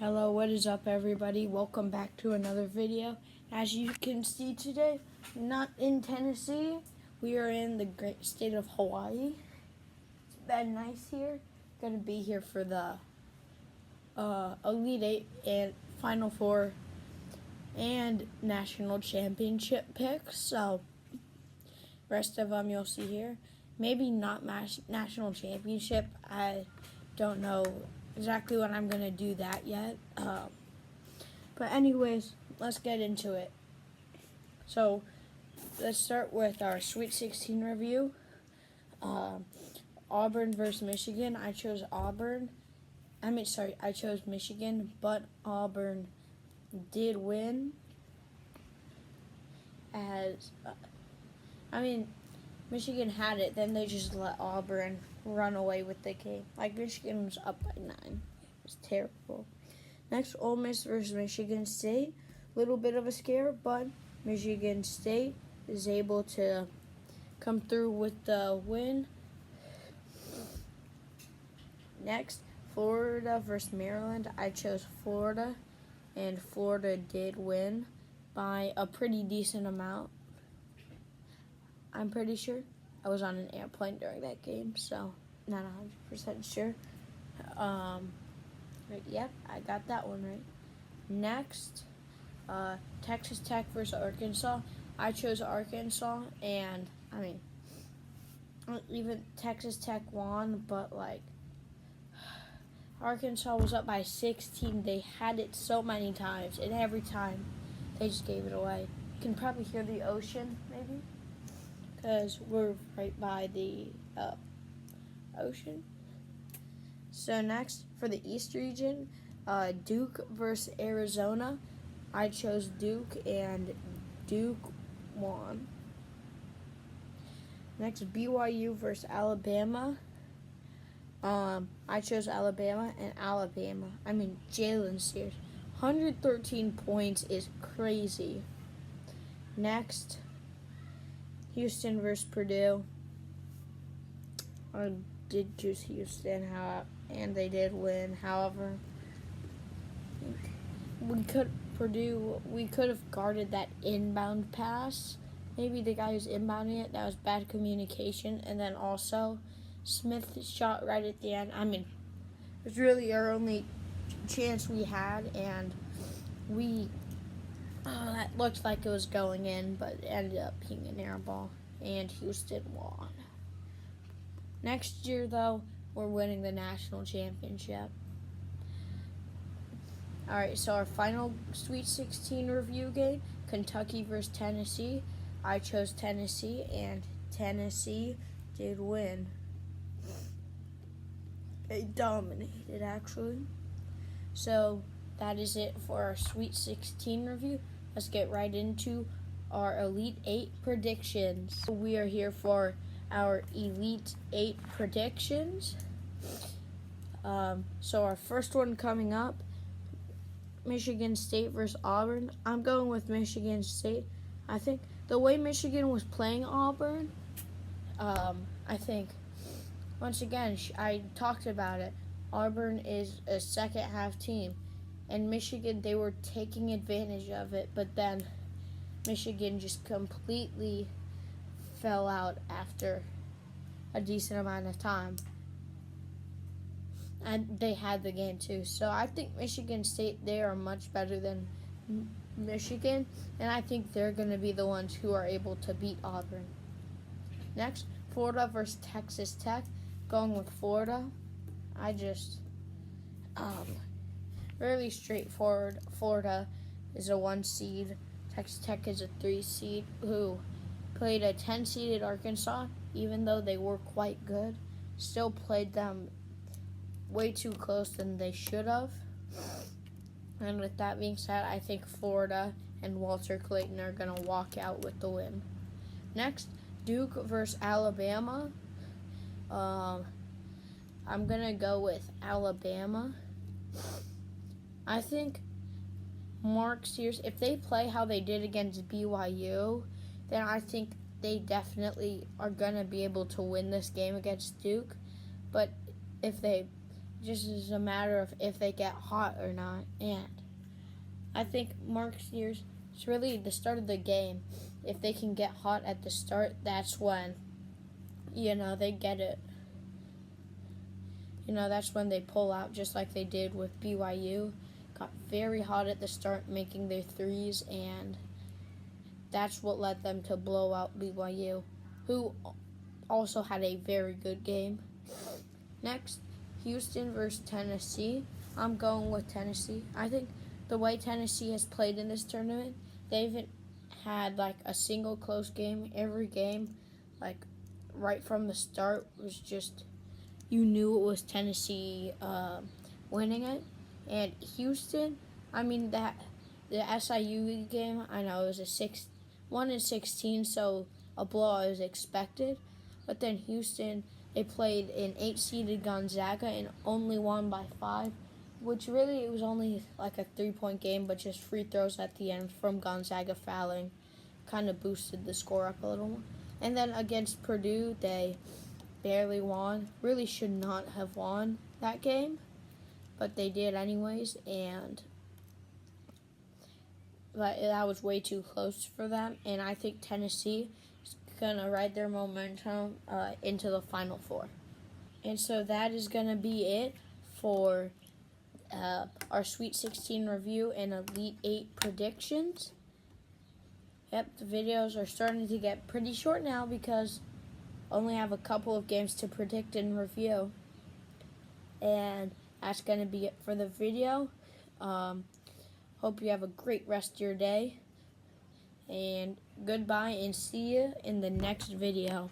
Hello, what is up everybody? Welcome back to another video. As you can see today, not in Tennessee, we are in the great state of Hawaii. It's been nice here. Gonna be here for the Elite Eight and Final Four and National Championship picks. So, rest of them you'll see here. Maybe not National Championship. I don't know exactly when I'm gonna do that yet. But anyways, let's get into it. So let's start with our Sweet 16 review. Auburn versus Michigan. I chose I chose Michigan, but Auburn did win. Michigan had it, then they just let Auburn run away with the game. Like, Michigan was up by 9. It was terrible. Next, Ole Miss versus Michigan State. Little bit of a scare, but Michigan State is able to come through with the win. Next, Florida versus Maryland. I chose Florida, and Florida did win by a pretty decent amount. I'm pretty sure. I was on an airplane during that game, so not 100% sure. Yep, I got that one right. Next, Texas Tech versus Arkansas. I chose Arkansas, and even Texas Tech won, but Arkansas was up by 16. They had it so many times, and every time they just gave it away. You can probably hear the ocean, maybe, because we're right by the ocean. So next, for the East region, Duke versus Arizona. I chose Duke, and Duke won. Next, BYU versus Alabama. I chose Alabama, and Jalen Sears. 113 points is crazy. Next, Houston versus Purdue. I did choose Houston, and they did win. However, we could have guarded that inbound pass. Maybe the guy who's inbounding it, that was bad communication. And then also, Smith shot right at the end. It was really our only chance we had, and that looked like it was going in, but it ended up being an air ball, and Houston won. Next year, though, we're winning the national championship. Alright, so our final Sweet 16 review game, Kentucky versus Tennessee. I chose Tennessee, and Tennessee did win. They dominated, actually. So that is it for our Sweet 16 review. Let's get right into our Elite 8 predictions. We are here for our Elite 8 predictions. So our first one coming up, Michigan State versus Auburn. I'm going with Michigan State. I think the way Michigan was playing Auburn, I think, once again, I talked about it, Auburn is a second half team, and Michigan, they were taking advantage of it, but then Michigan just completely fell out after a decent amount of time. And they had the game too. So I think Michigan State, they are much better than Michigan, and I think they're going to be the ones who are able to beat Auburn. Next, Florida versus Texas Tech. Going with Florida. Really straightforward. Florida is a 1 seed. Texas Tech is a 3 seed who played a 10-seeded Arkansas, even though they were quite good. Still played them way too close than they should have. And with that being said, I think Florida and Walter Clayton are going to walk out with the win. Next, Duke versus Alabama. I'm going to go with Alabama. I think Mark Sears, if they play how they did against BYU, then I think they definitely are going to be able to win this game against Duke. But if they just is a matter of if they get hot or not. And I think Mark Steers, it's really the start of the game. If they can get hot at the start, that's when, they get it. That's when they pull out, just like they did with BYU. Got very hot at the start, making their threes, and that's what led them to blow out BYU, who also had a very good game. Next, Houston versus Tennessee. I'm going with Tennessee. I think the way Tennessee has played in this tournament, they haven't had like a single close game. Every game, like right from the start, was just, you knew it was Tennessee winning it. And Houston, the SIU game, I know it was a 1-16, so a blowout is expected. But then Houston, they played an 8-seeded Gonzaga and only won by 5, which really, it was only like a 3-point game, but just free throws at the end from Gonzaga fouling kind of boosted the score up a little more. And then against Purdue, they barely won. Really should not have won that game, but they did anyways, but that was way too close for them, and I think Tennessee is going to ride their momentum into the Final Four. And so that is going to be it for our Sweet 16 review and Elite 8 predictions. Yep, the videos are starting to get pretty short now because I only have a couple of games to predict and review. And that's going to be it for the video. Hope you have a great rest of your day. And goodbye, and see you in the next video.